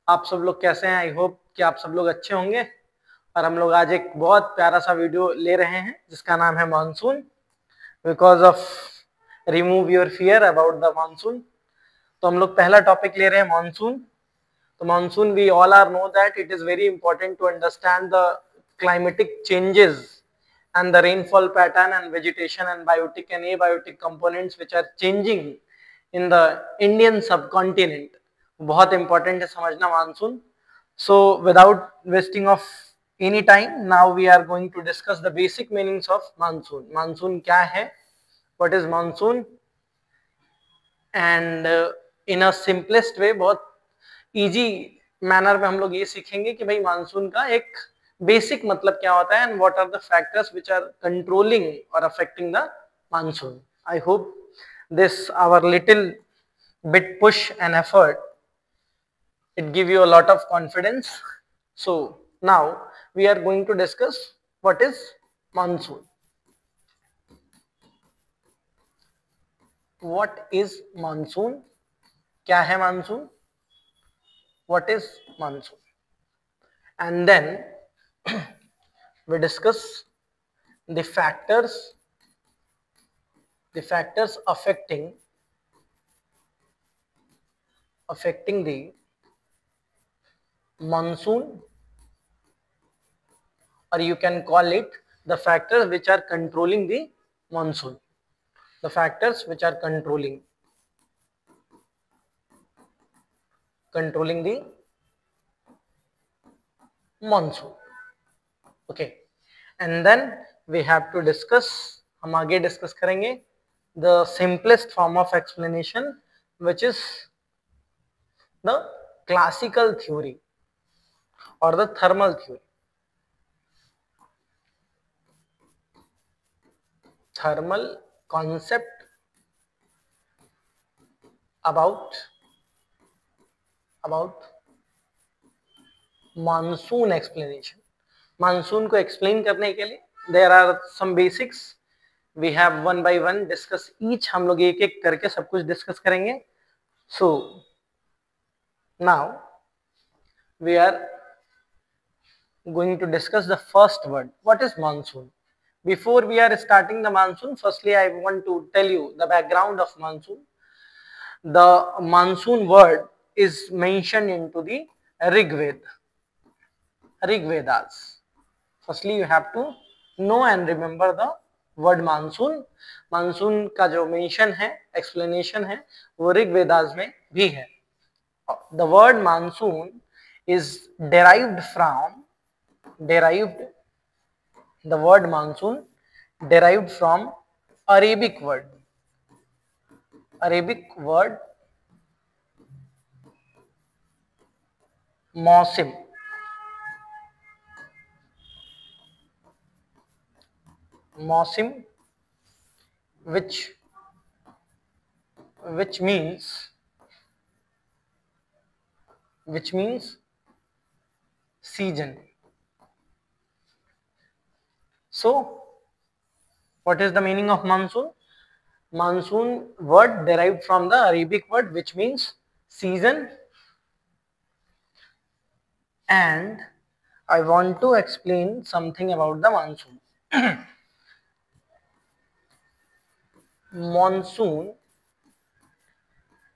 आप सब लोग कैसे हैं? आई होप कि आप सब लोग अच्छे होंगे। और हम लोग आज एक बहुत प्यारा सा वीडियो ले रहे हैं जिसका नाम है monsoon, because of remove your fear about the monsoon. तो हम लोग पहला टॉपिक ले रहे हैं मानसून। तो monsoon, we all are know that it is very important to understand the climatic changes and the rainfall pattern and vegetation and biotic and abiotic components which are changing in the Indian subcontinent. बहुत important है समझना monsoon. So without wasting of any time, now we are going to discuss the basic meanings of monsoon. Monsoon क्या है, what is monsoon, and in a simplest way, बहुत easy manner में हम लोग ये सीखेंगे कि भाई मानसून का एक बेसिक मतलब क्या होता है and what are the factors which are controlling और affecting the monsoon. I hope this our little bit push and effort, it give you a lot of confidence. So now we are going to discuss what is monsoon. What is monsoon? क्या है monsoon? What is monsoon? And then we discuss the factors affecting the monsoon, or you can call it the factors which are controlling the monsoon. The factors which are controlling the monsoon. Okay, and then we have to discuss, हम आगे discuss करेंगे the simplest form of explanation, which is the classical theory or the thermal theory. Thermal concept about monsoon explanation. Monsoon को explain करने के लिए there are some basics, we have one by one discuss each. हम लोग एक एक करके सब कुछ डिस्कस करेंगे। So now we are going to discuss the first word. What is monsoon? Before we are starting the monsoon, firstly I want to tell you the background of monsoon. The monsoon word is mentioned into the Rig Vedas. Firstly you have to know and remember the word monsoon. Monsoon का जो mention है, explanation है, वो ऋग वेदास में भी है। The word monsoon is derived, the word monsoon derived from Arabic word mausim, which means season. So what is the meaning of monsoon? Monsoon word derived from the Arabic word which means season, and I want to explain something about the monsoon. Monsoon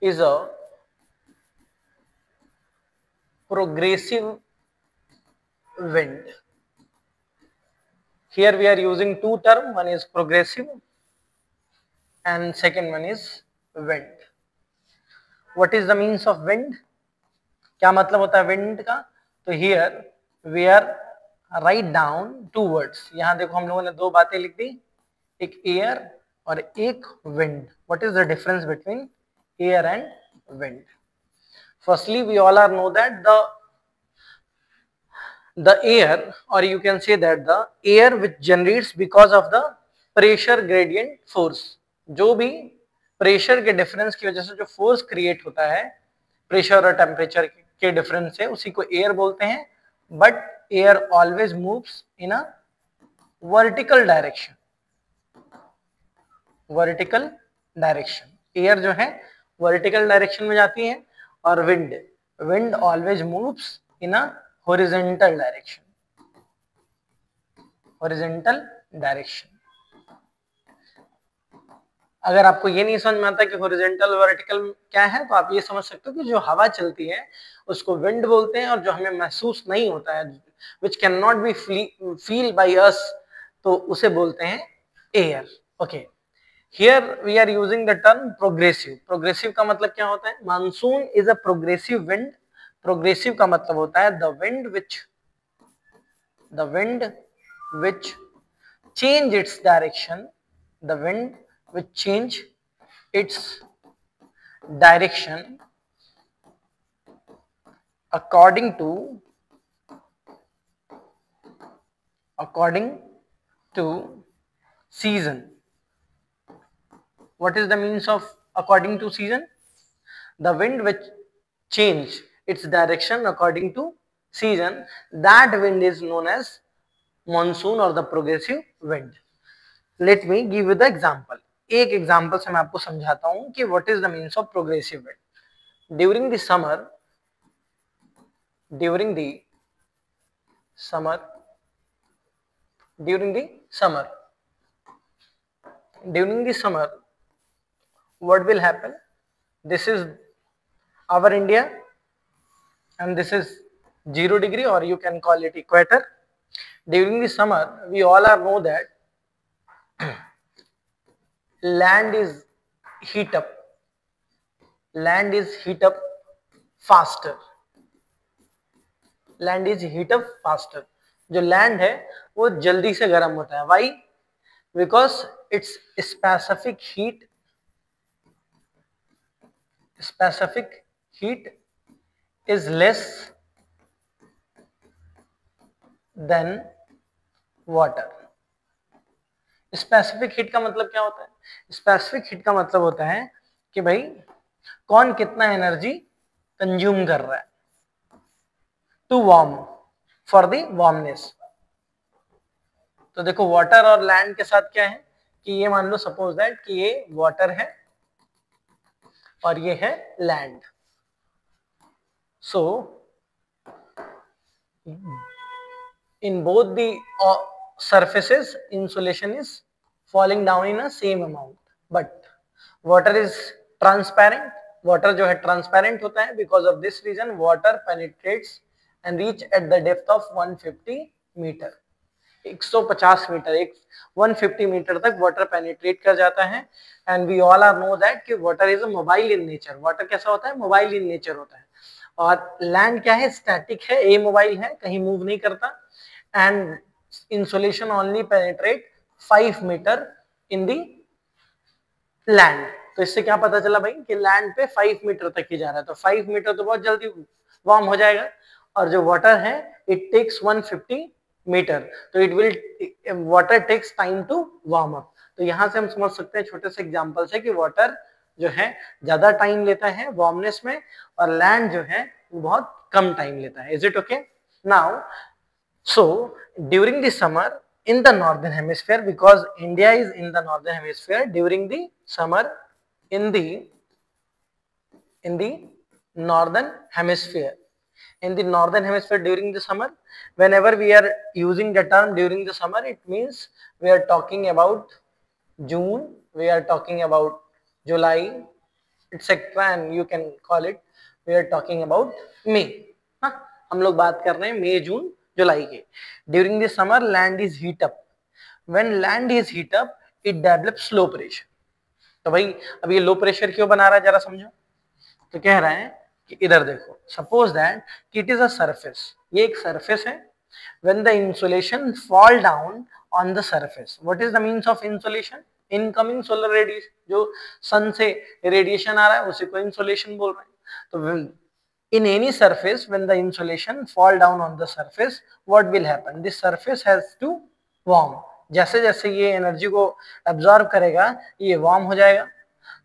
is a progressive wind. Here we are using two terms, one is progressive and second one is wind. What is the means of wind? क्या मतलब होता है wind का? तो here we are write down two words. यहाँ देखो हम लोगों ने दो बातें लिख दी, एक air और एक wind. What is the difference between air and wind? Firstly, we all are know that the air, or you can say that the air which generates because of the pressure gradient force, जो भी pressure के difference की वजह से जो force create होता है pressure और टेम्परेचर के डिफरेंस से, उसी को एयर बोलते हैं। But air always moves in a vertical direction, air जो है वर्टिकल डायरेक्शन में जाती है, और wind wind always moves in a horizontal direction. horizontal direction. अगर आपको ये नहीं समझ में आता कि हॉरिजॉन्टल वर्टिकल क्या है, तो आप ये समझ सकते हो कि जो हवा चलती है उसको विंड बोलते हैं, और जो हमें महसूस नहीं होता है, which cannot be feel by us, तो उसे बोलते हैं air. Okay, here we are using the term progressive. progressive का मतलब क्या होता है? Monsoon is a progressive wind. progressive का मतलब होता है the wind which change its direction, the wind which change its direction according to season. What is the means of according to season? The wind which change its direction according to season, that wind is known as monsoon or the progressive wind. Let me give you the example. एक example से मैं आपको समझाता हूं कि what is the means of progressive wind. During the summer, what will happen? This is our India and this is 0 degree, or you can call it equator. During the summer, we all are know that land is heat up faster. जो land है वो जल्दी से गर्म होता है. Why? Because its specific heat is less than water. Specific heat का मतलब क्या होता है? स्पेसिफिक हीट का मतलब होता है कि भाई कौन कितना एनर्जी कंज्यूम कर रहा है to warm, for the warmness. तो देखो वाटर और लैंड के साथ क्या है कि ये मान लो सपोज दैट कि ये वाटर है और ये है land. So in both the surfaces insulation is falling down in a same amount, but water is transparent. water जो है transparent होता है. because of this reason water penetrates and reach at the depth of 150 meter. 150 metre, 150 metre तक water penetrate कर जाता है. And we all are know that कि water is a mobile in nature. Water कैसा होता है? मोबाइल इन नेचर होता है. और लैंड क्या है? स्टैटिक है, ए मोबाइल है, कहीं मूव नहीं करता. And insulation only penetrate 5 metre in the land. तो इससे क्या पता चला भाई कि लैंड पे 5 मीटर तक ही जा रहा है. तो 5 मीटर तो बहुत जल्दी वार्म हो जाएगा. और जो वाटर है इट टेक्स 150 मीटर, तो it will water takes time to warm up. तो यहां से हम समझ सकते हैं छोटे से एग्जांपल से कि वाटर जो है ज्यादा टाइम लेता है वार्मनेस में, और लैंड जो है वो बहुत कम टाइम लेता है. Is it okay? Now so during the summer in the northern hemisphere, because India is in the northern hemisphere, during the summer in the northern hemisphere, during the summer, whenever we are using the term during the summer, it means we are talking about June, we are talking about July, etc. and you can call it we are talking about May. हम लोग बात कर रहे हैं मई, जून, जुलाई के. During the summer land is heat up. When land is heat up it develops low pressure. तो भाई अब ये लो प्रेशर क्यों बना रहा है जरा समझो. तो कह रहा है कि इधर देखो, suppose that it is a surface. ये एक सरफेस है. When the insulation fall down on the surface, what is the means of insulation? Incoming solar radiation, जो सन से रेडिएशन आ रहा है उसी को इंसुलेशन बोल रहे हैं. तो in any surface when the insulation fall down on the surface, what will happen? This surface has to warm. जैसे जैसे ये एनर्जी को एब्जॉर्ब करेगा ये वार्म हो जाएगा.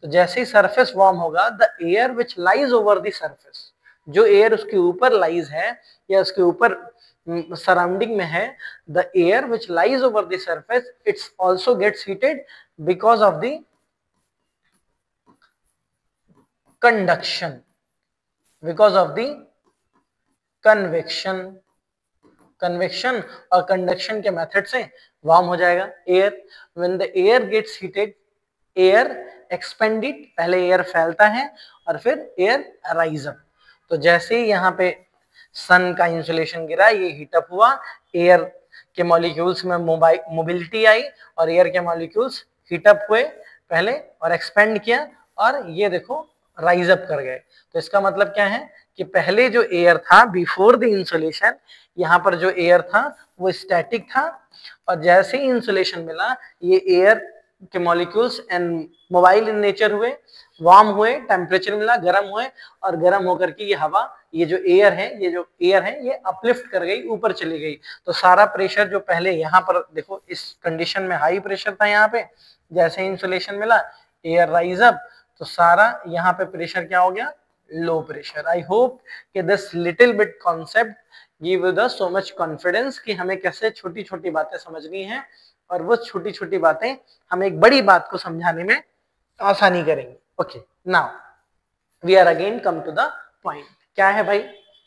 तो जैसे ही सरफेस वार्म होगा, the air which lies over the surface, जो एयर उसके ऊपर लाइज है या उसके ऊपर सराउंडिंग में है, the air which lies over the surface it's also gets heated because of the conduction, because of the convection, convection और कंडक्शन के मेथड से वार्म हो जाएगा air. When the air gets heated, air expanded, पहले air फैलता है और फिर एयर राइज अप। तो जैसे ही यहाँ पे सन का इंसुलेशन गिरा, ये हीटअप हुआ, एयर के मॉलिक्यूल्स में मोबिलिटी आई और एयर के मॉलिक्यूल्स हीटअप हुए पहले और एक्सपेंड किया और ये देखो राइज अप कर गए। तो इसका मतलब क्या है कि पहले जो एयर था बिफोर द इंसुलेशन, यहाँ पर जो एयर था वो स्टैटिक था और जैसे ही इंसुलेशन मिला ये एयर के molecules and mobile in nature हुए, वार्म हुए, टेम्परेचर मिला, गर्म हुए और गर्म होकर के ये हवा, ये जो एयर है ये अपलिफ्ट कर गई, ऊपर चली गई। तो सारा प्रेशर जो पहले यहाँ पर देखो इस कंडीशन में हाई प्रेशर था, यहाँ पे जैसे इंसुलेशन मिला एयर राइज अप तो सारा यहाँ पे प्रेशर क्या हो गया, लो प्रेशर। आई होप कि this little bit concept give you the so much confidence कि हमें कैसे छोटी छोटी बातें समझनी है और वो छोटी छोटी बातें हमें एक बड़ी बात को समझाने में आसानी करेंगे। Okay, now we are again come to the point. क्या है भाई,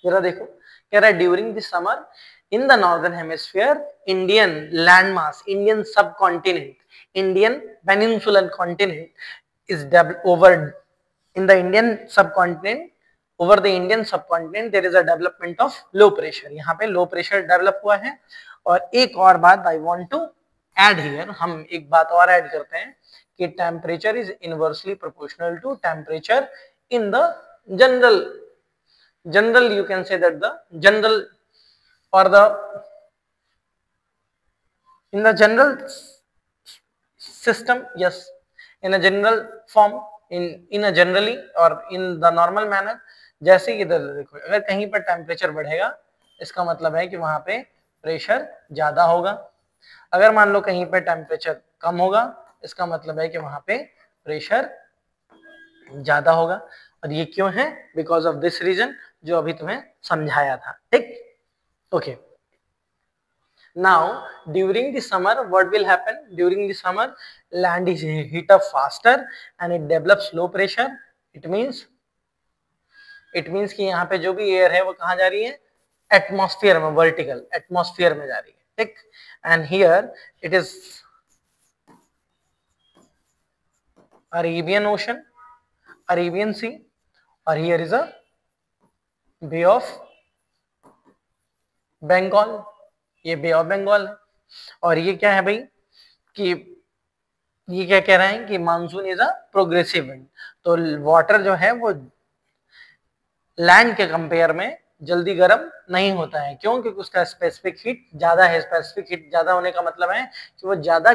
जरा देखो, कह रहा है during the summer in the northern hemisphere Indian land mass, Indian subcontinent, Indian peninsular continent is over in the Indian subcontinent, over the Indian subcontinent there is a development of low pressure। यहाँ पे low pressure develop हुआ है। और एक और बात I want to add here, हम एक बात और ऐड करते हैं कि temperature is inversely proportional to temperature in the general you can say that the general or the in the general system, yes, in a general form, in a generally or in the normal manner। जैसे कि इधर देखो, अगर कहीं पर temperature बढ़ेगा इसका मतलब है कि वहां पे प्रेशर ज्यादा होगा, अगर मान लो कहीं पे टेम्परेचर कम होगा इसका मतलब है कि वहां पे प्रेशर ज्यादा होगा। और ये क्यों है, बिकॉज ऑफ दिस रीजन जो अभी तुम्हें समझाया था। ठीक, okay. Now during the summer what will happen, during the summer land is heat up faster and it develops low pressure। it means कि यहाँ पे जो भी एयर है वो कहाँ जा रही है, एटमॉस्फेयर में, वर्टिकल एटमॉस्फेयर में जा रही है। ठीक, and here it is Arabian ocean, Arabian sea, और here is a bay of Bengal, ये बे ऑफ बंगाल है। और ये क्या है भाई कि ये क्या कह रहे हैं कि monsoon is a progressive wind. तो वाटर जो है वो लैंड के कंपेयर में जल्दी गर्म नहीं होता है। क्यों? क्योंकि उसका स्पेसिफिक हीट ज्यादा है। स्पेसिफिक हीट ज्यादा होने का मतलब है कि वो ज्यादा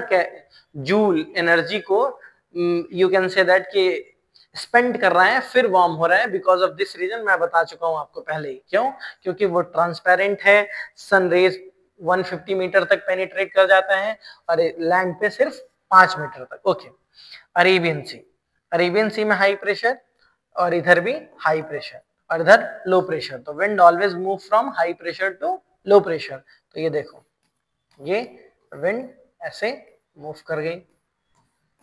जूल एनर्जी को यू कैन से दैट कि स्पेंड कर रहा है, फिर वार्म हो रहा है। बिकॉज ऑफ दिस रीजन मैं बता चुका हूं आपको पहले ही। क्यों? क्योंकि वो ट्रांसपेरेंट है, सन रेज 150 मीटर तक पेनिट्रेट कर जाता है और लैंड पे सिर्फ 5 मीटर तक। ओके, अरेबियन सी, अरेबियन सी में हाई प्रेशर और इधर भी हाई प्रेशर और इधर लो प्रेशर। तो wind always move from high pressure to low pressure. तो ये देखो, ये विंड ऐसे मूव कर गई,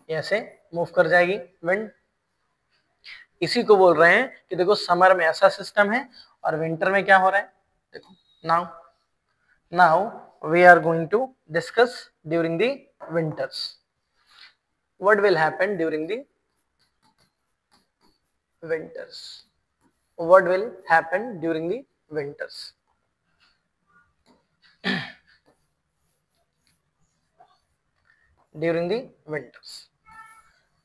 ऐसे मूव कर जाएगी विंड। इसी को बोल रहे हैं कि देखो समर में ऐसा सिस्टम है और विंटर में क्या हो रहा है। देखो, now we are going to discuss during the winters what will happen during the winters, what will happen during the winters। during the winters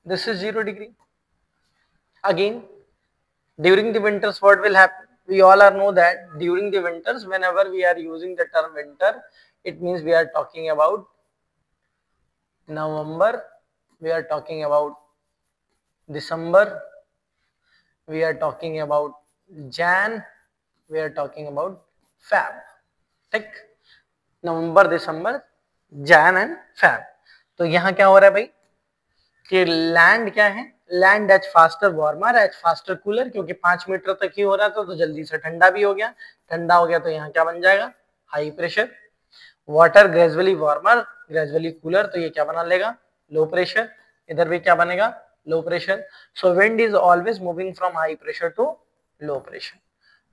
this is 0 degree। again during the winters what will happen, we all are know that during the winters whenever we are using the term winter it means we are talking about November, we are talking about December, we are talking about Jan, we are talking about Feb। ठीक, नवंबर, दिसंबर, Jain and fab. तो यहाँ क्या हो रहा है भाई कि land क्या है, land as faster warmer, as faster cooler. क्योंकि 5 मीटर तक ही हो रहा था तो जल्दी से ठंडा भी हो गया। ठंडा हो गया तो यहाँ क्या बन जाएगा, high pressure. Water gradually warmer, gradually cooler, तो ये क्या बना लेगा, लो प्रेशर। इधर भी क्या बनेगा, low pressure. So wind is always moving from high pressure to low pressure.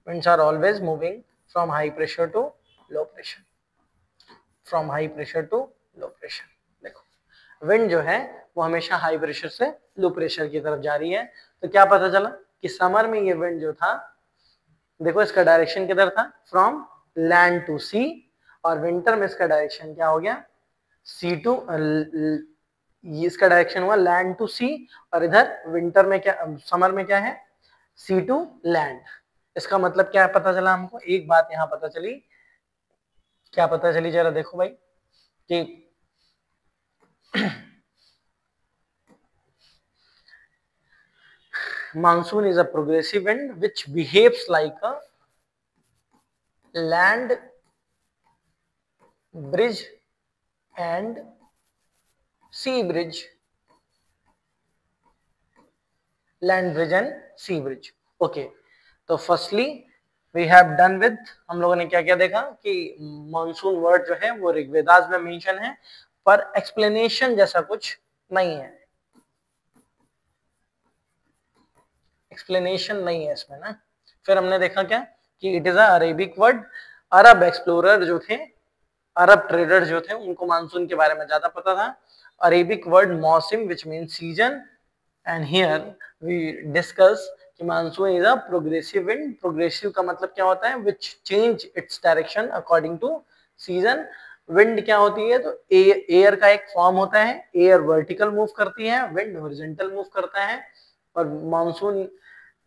winds are always moving from high pressure to low pressure, from high pressure to low pressure. देखो wind जो है वो हमेशा high pressure से low pressure की तरफ जा रही है। तो क्या पता चला कि समर में ये विंड जो था, देखो इसका डायरेक्शन किधर था, फ्रॉम लैंड टू सी, और विंटर में इसका डायरेक्शन क्या हो गया, सी टू, इसका डायरेक्शन हुआ लैंड टू सी, और इधर विंटर में क्या, समर में क्या है, सी टू लैंड। इसका मतलब क्या पता चला हमको, एक बात यहां पता चली, क्या पता चली जरा देखो भाई, कि monsoon is a progressive wind which behaves like a land bridge and sea bridge, land bridge and sea bridge। okay, तो firstly we have done with, हम लोगों ने क्या क्या देखा कि मॉनसून वर्ड जो है वो ऋग्वेदास में मेंशन है, पर एक्सप्लेनेशन जैसा कुछ नहीं है, एक्सप्लेनेशन नहीं है इसमें ना। फिर हमने देखा क्या कि it is Arabic word, Arab explorer जो थे, अरब ट्रेडर जो थे, उनको मानसून के बारे में ज्यादा पता था। अरेबिक वर्ड मौसम which mean season, and here we discuss कि monsoon is a progressive wind. Progressive का मतलब क्या होता है, which change its direction according to season. Wind क्या होती है, तो एयर का एक फॉर्म होता है, एयर वर्टिकल मूव करती है, विंड हॉरिजॉन्टल मूव करता है, और monsoon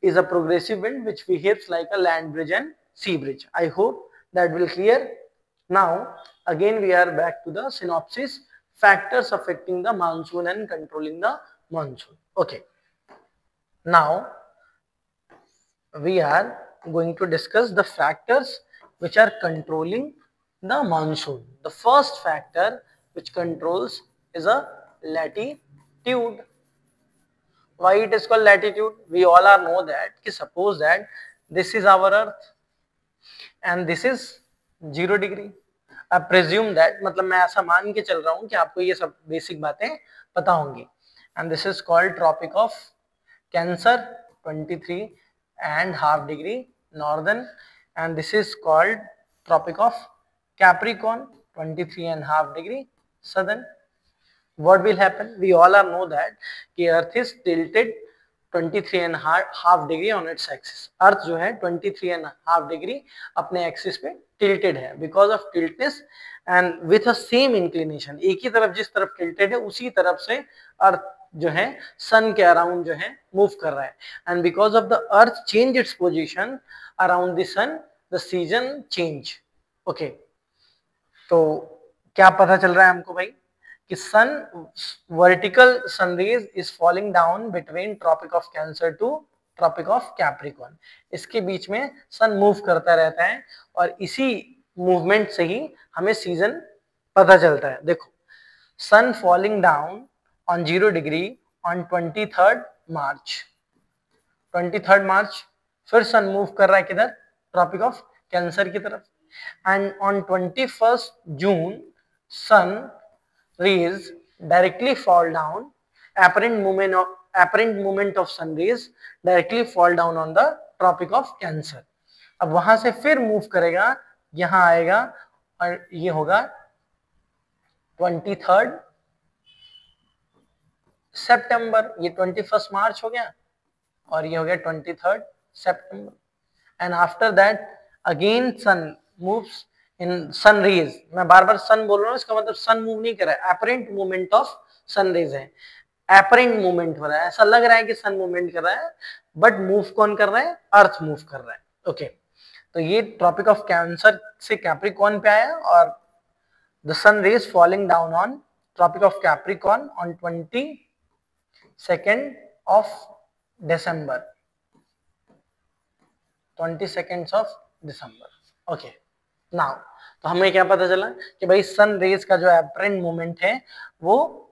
is a progressive wind which behaves like a land bridge and sea bridge. I hope that will clear. Now again we are back to the synopsis, factors affecting the monsoon and controlling the monsoon. Okay, now we are going to discuss the factors which are controlling the monsoon. The first factor which controls is a latitude. Why it is called latitude? We all are know that कि suppose that this is our earth and this is 0 degree. अब presume that, मतलब मैं ऐसा मान के चल रहा हूँ कि आपको ये सब बेसिक बातें पता होंगी। And this is called Tropic of Cancer 23.5 degree northern, and this is called Tropic of Capricorn 23.5 degree southern. What will happen? We all are know that कि Earth is tilted 23.5 degree on its axis. Earth जो है 23.5 degree अपने axis पे tilted है, because of tiltness and with a same inclination, एक ही तरफ जिस तरफ tilted है उसी तरफ से Earth जो है सन के अराउंड जो है मूव कर रहा है, and because of the Earth change its position around the sun, the season change. Okay, तो क्या पता चल रहा है हमको भाई कि sun vertical sun rays is falling down between tropic of Cancer to tropic of Capricorn. इसके बीच में सन मूव करता रहता है, और इसी मूवमेंट से ही हमें सीजन पता चलता है। देखो, sun falling down on 0 degree on 23rd March, 23rd March, फिर सन मूव कर रहा है किधर, ट्रॉपिक ऑफ कैंसर की तरफ, and on 21st June sun rays directly fall down, apparent movement of sun rays directly fall down on the tropic of cancer। अब वहां से फिर मूव करेगा, यहां आएगा, और ये होगा 23rd सितंबर, ये 21st मार्च हो गया, और ये हो गया 23rd सितंबर, and after that again sun moves in sun rays. मैं बार बार सन बोल रहा हूँ, इसका मतलब सन मूव नहीं कर रहा है, apparent movement of sun rays है, एपरेंट मूवमेंट हो रहा है, ऐसा लग रहा है कि सन मूवमेंट कर रहा है, बट मूव कौन कर रहा है, अर्थ मूव कर रहा है। ओके, तो ये ट्रॉपिक ऑफ कैंसर से कैप्रिकॉर्न पे आया, और the sun rays falling down on tropic of Capricorn on 22nd of December, 22nd of December। Okay, now तो हमें क्या पता चला कि भाई सन रेज का जो एपरेंट मूवमेंट है वो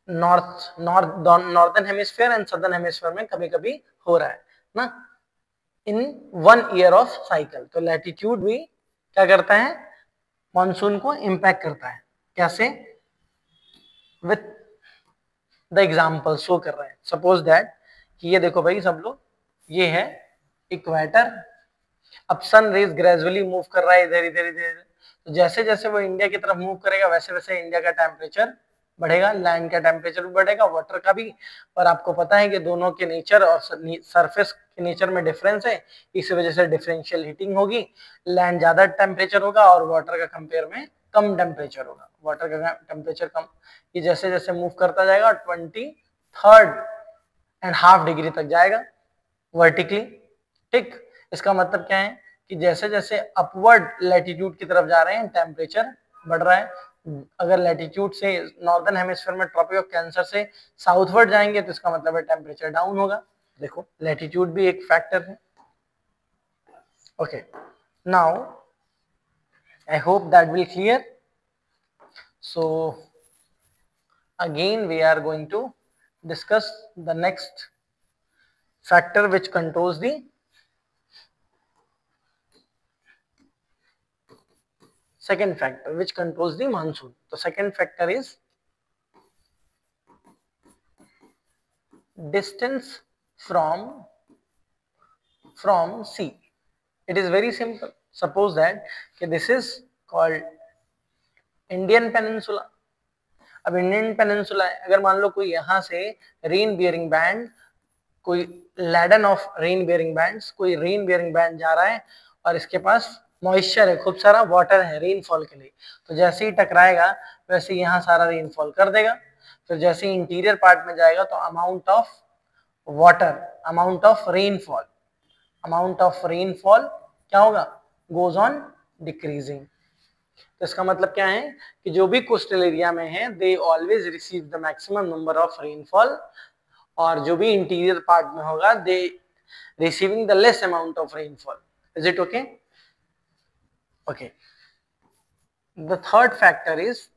northern hemisphere and southern hemisphere में कभी कभी हो रहा है ना, इन 1 ईयर ऑफ साइकिल। तो लैटिट्यूड भी क्या करता है, मॉनसून को इंपैक्ट करता है। कैसे? विथ द एग्जाम्पल शो कर रहे हैं। सपोज दैट कि ये देखो भाई सब लोग, ये है इक्वेटर, अब सन रेज ग्रेजुअली मूव कर रहा है इधर इधर इधर, तो जैसे जैसे वो इंडिया की तरफ मूव करेगा वैसे वैसे इंडिया का टेम्परेचर बढ़ेगा, लैंड का टेम्परेचर भी बढ़ेगा, वाटर का भी। और आपको पता है कि दोनों के नेचर और सरफेस के नेचर में डिफरेंस है, इस वजह से डिफरेंशियल हीटिंग होगी, लैंड ज्यादा टेम्परेचर होगा और वाटर का कंपेयर में कम टेम्परेचर होगा, वाटर का टेम्परेचर कम। ये जैसे जैसे मूव करता जाएगा 23.5 डिग्री तक जाएगा वर्टिकली। ठीक, इसका मतलब क्या है कि जैसे जैसे अपवर्ड लैटिट्यूड की तरफ जा रहे हैं टेम्परेचर बढ़ रहा है। अगर लैटिट्यूड से नॉर्दर्न हेमिस्फीयर में ट्रॉपिक ऑफ कैंसर से साउथवर्ड जाएंगे तो इसका मतलब है टेम्परेचर डाउन होगा। देखो लैटिट्यूड भी एक फैक्टर है। Okay, now I hope that will clear. So again we are going to discuss the next factor which controls the second factor which controls the monsoon. The second factor is distance from sea. It is very simple. Suppose that this is called Indian Peninsula. अब Indian peninsula है, अगर मान लो कोई यहाँ से rain bearing band, कोई laden of rain bearing bands, कोई rain bearing band जा रहा है और इसके पास मॉइस्चर है, खूब सारा वाटर है रेनफॉल के लिए, तो जैसे ही टकराएगा वैसे यहाँ सारा रेनफॉल कर देगा। फिर जैसे ही इंटीरियर पार्ट में जाएगा तो amount of water, amount of rainfall क्या होगा, गोज ऑन डिक्रीजिंग। तो इसका मतलब क्या है कि जो भी कोस्टल एरिया में है they always receive the maximum number of rainfall, और जो भी इंटीरियर पार्ट में होगा they receiving the less amount of rainfall. Is it okay? Okay, the third factor is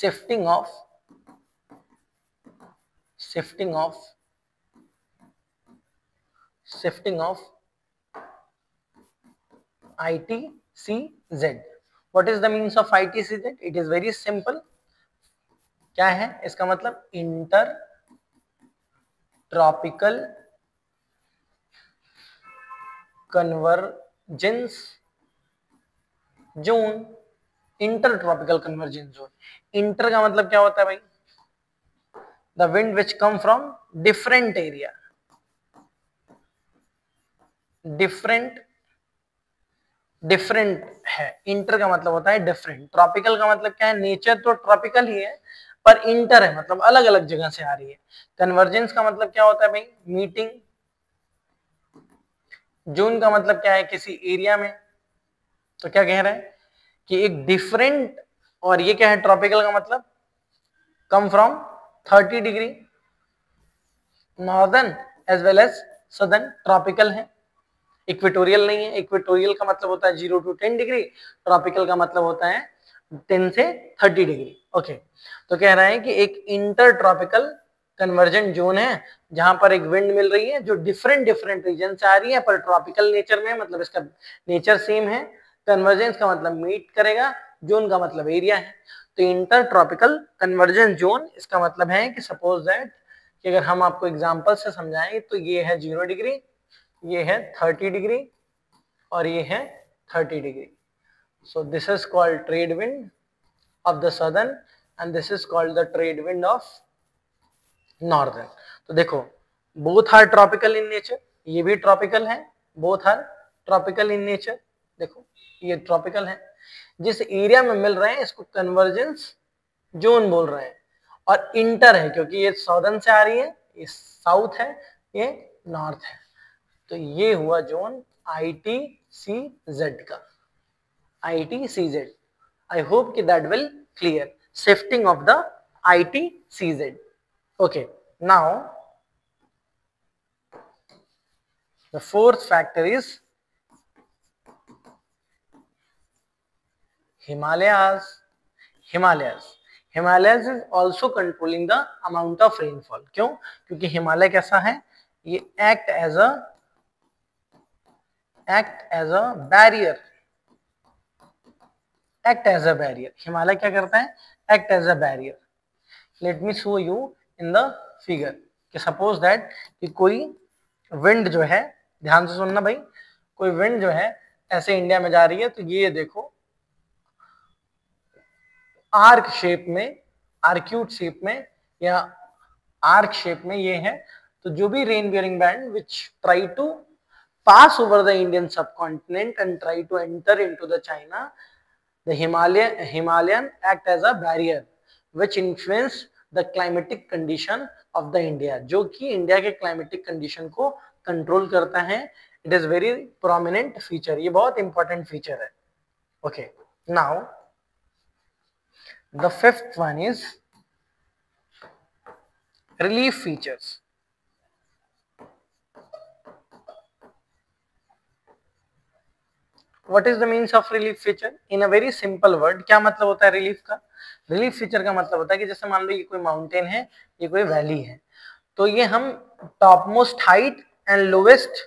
shifting of ITCZ. What is the means of ITCZ? It is very simple. क्या है इसका मतलब, inter tropical convergence zone. Inter tropical convergence zone, inter का मतलब क्या होता है भाई, the wind which come from different area, different है, इंटर का मतलब होता है डिफरेंट। ट्रॉपिकल का मतलब क्या है, नेचर तो ट्रॉपिकल ही है पर इंटर है, मतलब अलग अलग जगह से आ रही है। कन्वर्जेंस का मतलब क्या होता है भाई, मीटिंग। जोन का मतलब क्या है, किसी एरिया में। तो क्या कह रहे हैं कि एक डिफरेंट, और ये क्या है ट्रॉपिकल का मतलब, come from 30 degree northern as well as southern. Tropical है, इक्वेटोरियल नहीं है। इक्वेटोरियल का मतलब होता है 0 to 10 डिग्री, ट्रॉपिकल का मतलब होता है 10 से 30 डिग्री। ओके, तो कह रहा है कि एक इंटर ट्रॉपिकल कन्वर्जेंट जोन है जहां पर एक विंड मिल रही है जो डिफरेंट रीजन से आ रही है पर ट्रॉपिकल नेचर में, मतलब इसका नेचर सेम है। कन्वर्जेंस का मतलब मीट करेगा, जोन का मतलब एरिया है। तो इंटर ट्रॉपिकल कन्वर्जेंस जोन, इसका मतलब है कि सपोज दैट कि अगर हम आपको एग्जांपल से समझाएं तो ये है 0 डिग्री, ये है 30 डिग्री और ये है 30 degree. So this is called trade wind of the southern and this is called the trade wind of northern. तो देखो both are tropical in nature, ये भी ट्रॉपिकल है, both are tropical in nature. देखो ये ट्रॉपिकल है, जिस area में मिल रहे हैं इसको कन्वर्जेंस जोन बोल रहे हैं, और इंटर है क्योंकि ये साउदर्न से आ रही है, ये साउथ है, ये नॉर्थ है। तो ये हुआ जोन ITCZ का, ITCZ। आई होप कि that will clear shifting of the ITCZ। Okay, now the fourth factor is Himalayas. Himalayas is also controlling the amount of rainfall. क्यों? क्योंकि हिमालय कैसा है, ये act as a barrier act as a barrier, Himalaya क्या करता है, act as a barrier. Let me show you in the figure कि suppose that कि कोई विंड जो है, ध्यान से सुनना भाई, कोई विंड जो है ऐसे इंडिया में जा रही है, तो ये देखो आर्क शेप में, आर्क्यूट शेप में या आर्क शेप में ये है। तो जो भी rain bearing band which try to pass over the Indian subcontinent and try to enter into the China, the Himalayan act as a barrier which influence the climatic condition of the India, जो कि India के climatic condition को control करता है। It is very prominent feature, ये बहुत important feature है। Okay, now the fifth one is relief features। What is the means of relief feature? In a very simple word, क्या मतलब होता है रिलीफ का? रिलीफ फीचर का मतलब होता है कि जैसे मान लो ये कोई माउंटेन है, ये कोई वैली है, तो ये हम top most height and lowest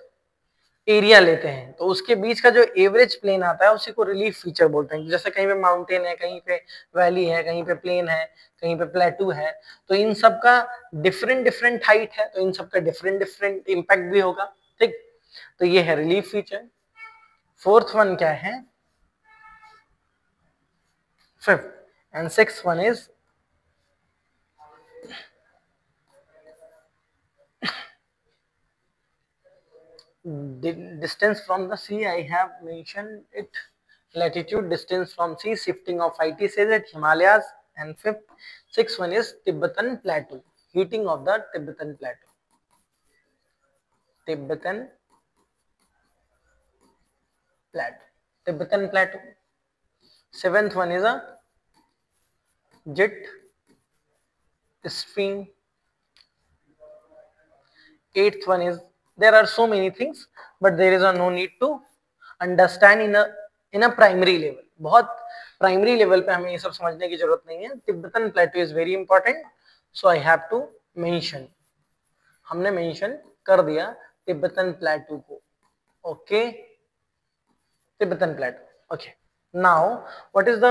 area लेते हैं, तो उसके बीच का जो एवरेज प्लेन आता है उसी को रिलीफ फीचर बोलते हैं। जैसे कहीं पे माउंटेन है, कहीं पे वैली है, कहीं पे प्लेन है, कहीं पे प्लेटू है, तो इन सब का डिफरेंट डिफरेंट हाइट है, तो इन सब का डिफरेंट डिफरेंट इम्पैक्ट भी होगा। ठीक, तो ये है रिलीफ फीचर। फोर्थ वन क्या है, fifth and sixth one is the distance from the sea. I have mentioned it, latitude, distance from sea, shifting of IT says at Himalayas, and sixth one is Tibetan plateau, heating of the Tibetan plateau, Tibetan plateau, Tibetan plateau. Seventh one is a jet stream. Eighth one is, there are so many things but there is a no need to understand in a primary level, बहुत primary level पे हमें ये सब समझने की जरूरत नहीं है। Tibetan plateau is very important, so I have to mention, हमने मेंशन कर दिया तिब्बतन प्लेटो को। Okay, Tibetan plateau. Okay, now what is the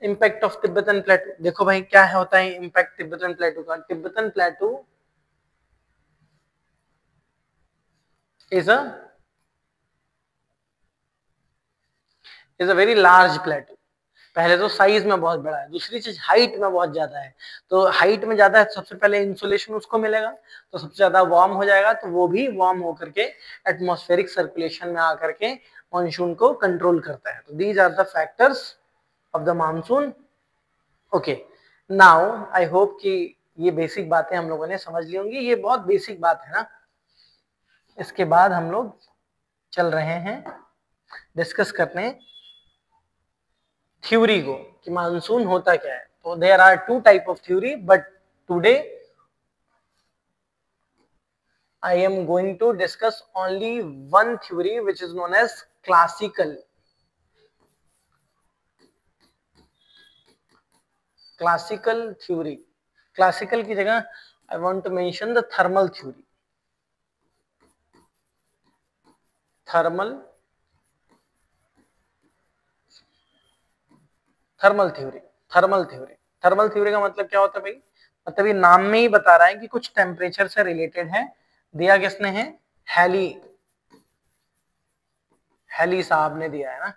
impact of Tibetan plateau? देखो भाई क्या है होता है इम्पैक्ट तिब्बतन प्लेटो का। Tibetan plateau is a very large plateau. पहले तो साइज में बहुत बड़ा है, दूसरी चीज हाइट में बहुत ज्यादा है। तो हाइट में ज्यादा है, सबसे पहले इंसुलेशन उसको मिलेगा, तो सबसे ज्यादा वार्म हो जाएगा, तो वो भी वार्म होकर के एटमॉस्फेरिक सर्कुलेशन में आकर के मानसून को कंट्रोल करता है। तो these are the factors of the monsoon. Okay, now I hope कि ये बेसिक बातें हम लोगों ने समझ ली होंगी। ये बहुत बेसिक बात है ना। इसके बाद हम लोग चल रहे हैं डिस्कस करने थ्योरी को कि मानसून होता क्या है। तो there are two type of theory, but today I am going to discuss only one theory which is known as classical theory। classical की जगह I want to mention the thermal theory, thermal theory। Thermal theory का मतलब क्या होता है भाई? मतलब ये नाम में ही बता रहा है कि कुछ टेम्परेचर से रिलेटेड है। दिया किसने है? हैली, हैली साहब ने दिया है ना।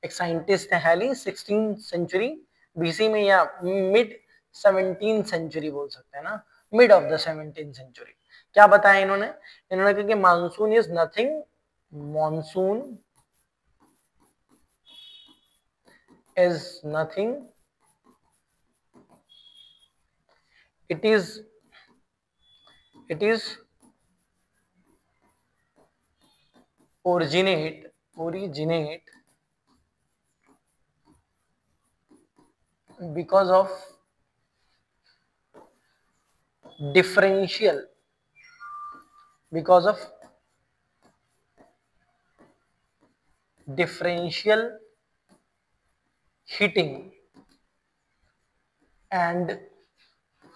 एक साइंटिस्ट है हैली, 16th सेंचुरी बीसी में, या मिड 17th सेंचुरी बोल सकते हैं ना, mid of the 17th century. क्या बताया इन्होंने? इन्होंने कहा कि monsoon is nothing, monsoon is nothing, it is originate because of differential heating and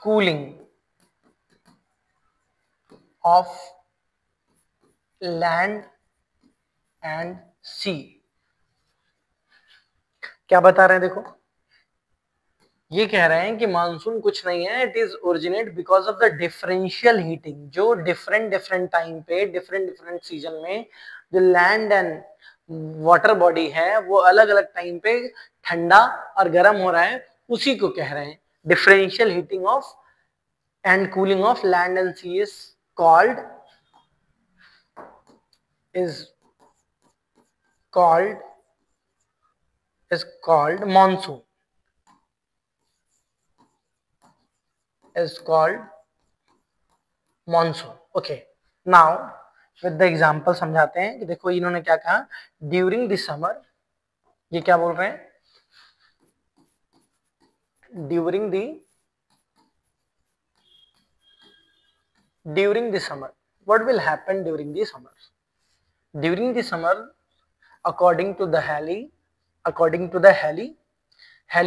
cooling of land and sea। क्या बता रहे हैं देखो, ये कह रहे हैं कि मानसून कुछ नहीं है, it is originate because of the differential heating, जो डिफरेंट डिफरेंट टाइम पे डिफरेंट डिफरेंट सीजन में जो लैंड एंड वाटर बॉडी है वो अलग अलग टाइम पे ठंडा और गर्म हो रहा है, उसी को कह रहे हैं differential heating of and cooling of land and sea is called is called monsoon, is called monsoon. Okay, now with the example समझाते हैं कि देखो इन्होंने क्या कहा, ड्यूरिंग दिस समर, ये क्या बोल रहे हैं, during the summer, what will happen during the summer? During the summer, according to the Halley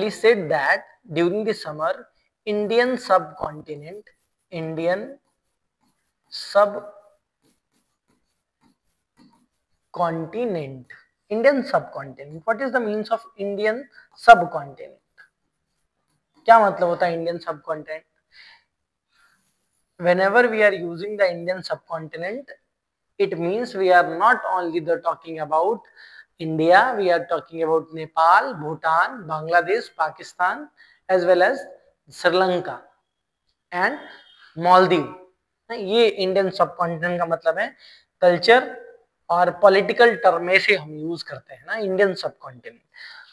said that during the summer, Indian subcontinent, what is the means of Indian subcontinent? क्या मतलब होता है Indian subcontinent? Whenever we are using the Indian subcontinent, it means we are not only talking about India, we are talking about Nepal, Bhutan, Bangladesh, Pakistan, as well as Sri Lanka and Maldives. ये Indian subcontinent का मतलब है, culture और political term में से हम use करते हैं ना इंडियन सबकॉन्टिनेंट.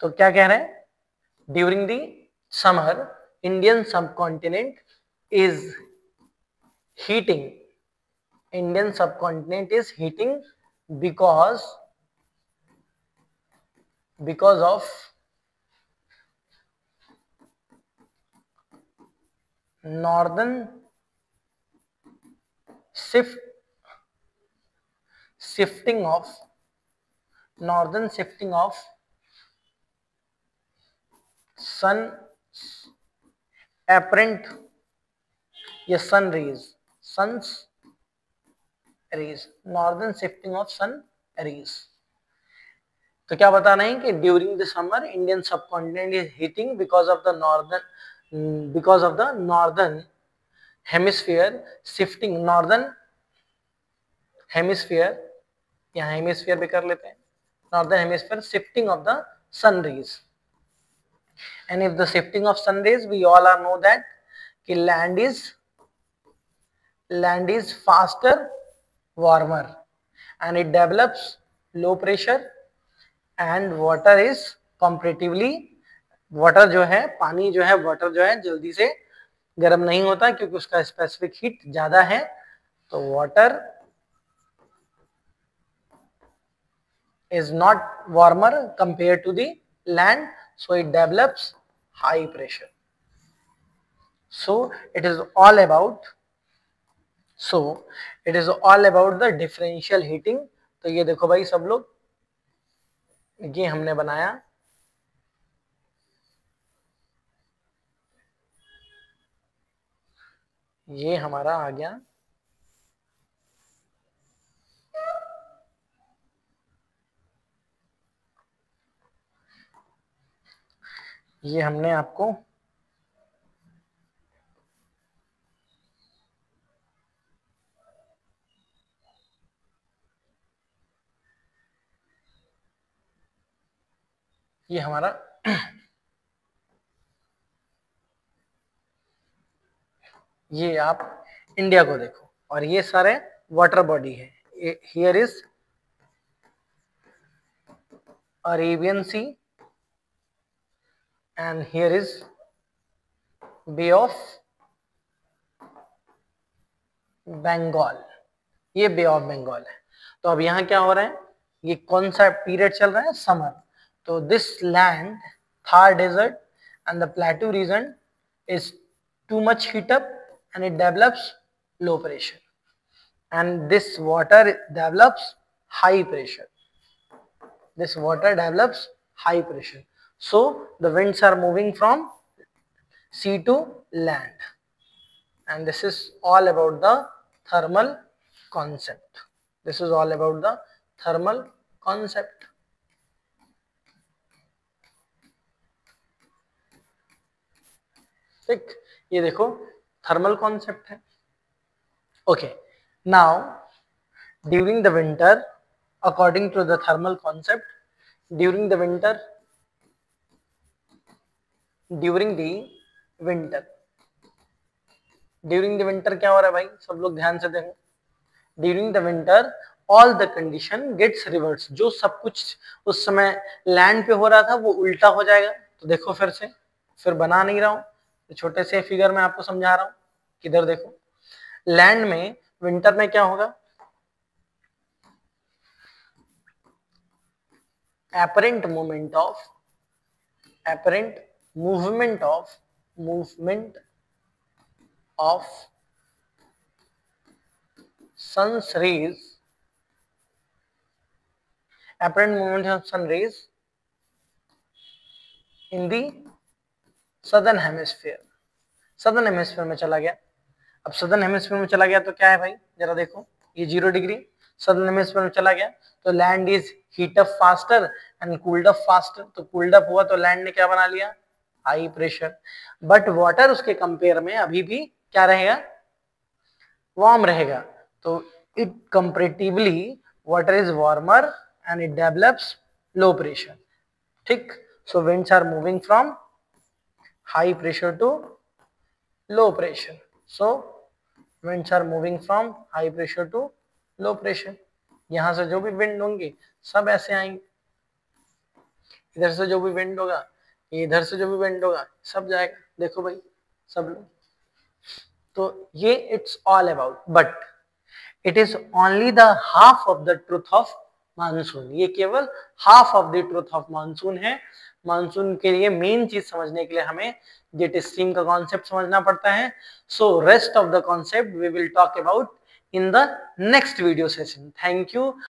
तो क्या कह रहे हैं, during the summer Indian subcontinent is heating, Indian subcontinent is heating because of northern shifting of sun apparent या sun rays, northern shifting of sun rays. तो क्या बताना है कि during the summer Indian subcontinent is heating because of the northern hemisphere shifting, northern hemisphere, यहाँ hemisphere भी कर लेते हैं, northern hemisphere shifting of the sun rays. And if the shifting of sun rays, we all are know that कि land is faster warmer and it develops low pressure and water is comparatively, water जो है, पानी जो है, water जो है जल्दी से गर्म नहीं होता क्योंकि उसका स्पेसिफिक हीट ज्यादा है. तो water is not warmer compared to the land, so it develops high pressure. So it is all about the differential heating. तो ये देखो भाई सब लोग, ये हमने बनाया, ये हमारा आ गया, ये हमने आपको ये हमारा ये आप इंडिया को देखो और ये सारे वाटर बॉडी है. Here is Arabian sea and here is bay of Bengal, ये बे ऑफ बंगाल है. तो अब यहाँ क्या हो रहा है, ये कौन सा पीरियड चल रहा है, समर. तो this land, Thar desert and the plateau region is too much heat up and it develops low pressure and this water develops high pressure. So the winds are moving from sea to land and this is all about the thermal concept. ठीक, ये देखो thermal concept है। Okay, now during the winter, according to the thermal concept, during the winter, during the winter, during the winter क्या हो रहा है भाई, सब लोग ध्यान से देखो। During the winter all the condition gets reverse, जो सब कुछ उस समय लैंड पे हो रहा था वो उल्टा हो जाएगा। तो देखो फिर से, फिर बना नहीं रहा हूं, तो छोटे से फिगर में आपको समझा रहा हूं। किधर देखो, लैंड में विंटर में क्या होगा, apparent movement of sun's rays, apparent movement of sun rays in the southern hemisphere, southern hemisphere में चला गया। अब southern hemisphere में चला गया तो क्या है भाई, जरा देखो, ये 0 डिग्री southern hemisphere में चला गया तो land is heat up faster and cooled up faster. तो कूल्ड अप हुआ तो लैंड ने क्या बना लिया, हाई प्रेशर। बट वाटर उसके कंपेयर में अभी भी क्या रहेगा, वार्म रहेगा। तो it comparatively water is warmer and it develops low pressure. ठीक, सो winds are moving from high pressure to low pressure. So winds are moving from high pressure to low pressure. यहां से जो भी विंड होंगे सब ऐसे आएंगे, इधर से जो भी विंड होगा, इधर से जो भी विंड होगा, सब जाएगा। देखो भाई सब लोग, तो ये it's all about, but it is only the half of the truth of monsoon. ये केवल half of the truth of monsoon है। मानसून के लिए मेन चीज समझने के लिए हमें जेट स्ट्रीम का कॉन्सेप्ट समझना पड़ता है। So rest of the concept we will talk about in the next video session. Thank you.